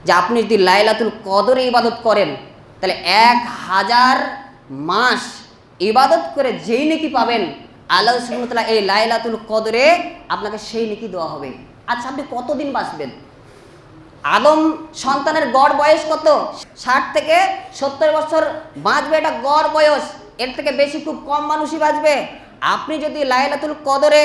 যে আপনি যদি লাইলাতুল কদরে ইবাদত করেন তাহলে 1000 মাস ইবাদত করে যেই নেকি পাবেন আল্লাহ সুবহানাহু ওয়া তাআলা এই লাইলাতুল কদরে আপনাকে সেই নেকি দেওয়া হবে। আচ্ছা, আপনি কতদিন বাঁচবেন? আদম সন্তানের গড় বয়স কত? 60 থেকে 70 বছর বাঁচবে, এটা গড় বয়স। এর থেকে বেশি খুব কম মানুষই বাঁচবে। আপনি যদি লাইলাতুল কদরে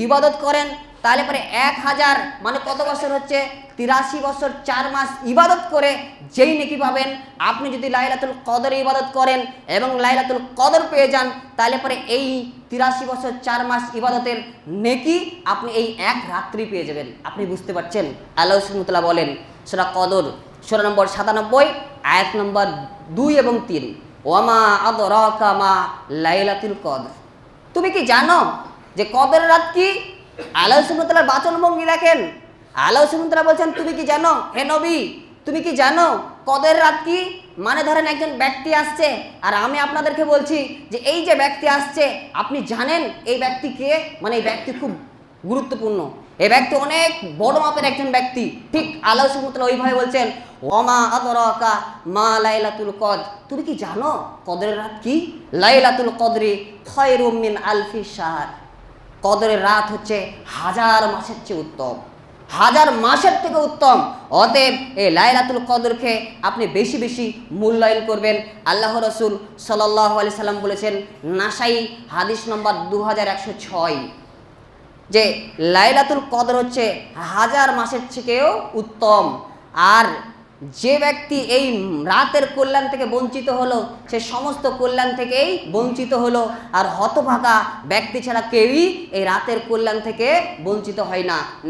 ইবাদত করেন তাহলে পরে 1000 মানে কত বছর হচ্ছে? 83 বছর 4 মাস ইবাদত করে যেই নেকি পাবেন। আপনি যদি লাইলাতুল কদরে ইবাদত করেন এবং লাইলাতুল কদর পেয়ে যান তাহলে পরে এই 83 বছর 4 মাস ইবাদতের নেকি আপনি এই এক রাত্রি পেয়ে যাবেন। আপনি বুঝতে পারছেন? আল্লাহ সুবহানাহু ওয়া তাআলা বলেন সূরা কদর সূরা নম্বর 97 আয়াত নম্বর 2 এবং 3, ওয়ামা আদরাকা মা লাইলাতুল কদর। তুমি কি জানো যে কদরের রাত কি? আল্লাহ সুবহানাহু ওয়া তাআলার বাচনভঙ্গি দেখেন। আল্লাহ সুবহানাহু ওয়া তাআলা বলছেন তুমি কি জানো হে নবী, তুমি কি জানো কদরের রাত কি? মানে ধরেন একজন ব্যক্তি আসছে আর আমি আপনাদেরকে বলছি যে এই যে ব্যক্তি আসছে আপনি জানেন এই ব্যক্তি কে? মানে এই ব্যক্তি খুব গুরুত্বপূর্ণ, এই ব্যক্তি অনেক বড় মাপের একজন ব্যক্তি। ঠিক আল্লাহ সুবহানাহু ওয়া তাআলা ওইভাবে বলছেন ওয়ামা আদরাকা মা লাইলাতুল কদর। তুমি কি জানো কদরের রাত কি? লাইলাতুল কদরি খায়রুম মিন আলফি শাহর। কদরের রাত হচ্ছে 1000 মাসের চেয়ে উত্তম, 1000 মাসের থেকে উত্তম। অতএব এই লাইলাতুল কদরকে আপনি বেশি বেশি মূল্যায়ন করবেন। আল্লাহ রাসূল সাল্লাল্লাহু আলাইহি সাল্লাম বলেছেন, নাসাই হাদিস নম্বর 2106, যে লাইলাতুল কদর হচ্ছে 1000 মাসের থেকেও উত্তম। আর যে ব্যক্তি এই রাতের কল্যাণ থেকে বঞ্চিত হলো সে সমস্ত কল্যাণ থেকেই বঞ্চিত হলো। আর হতভাগা ব্যক্তি ছাড়া কেউই এই রাতের কল্যাণ থেকে বঞ্চিত হয় না।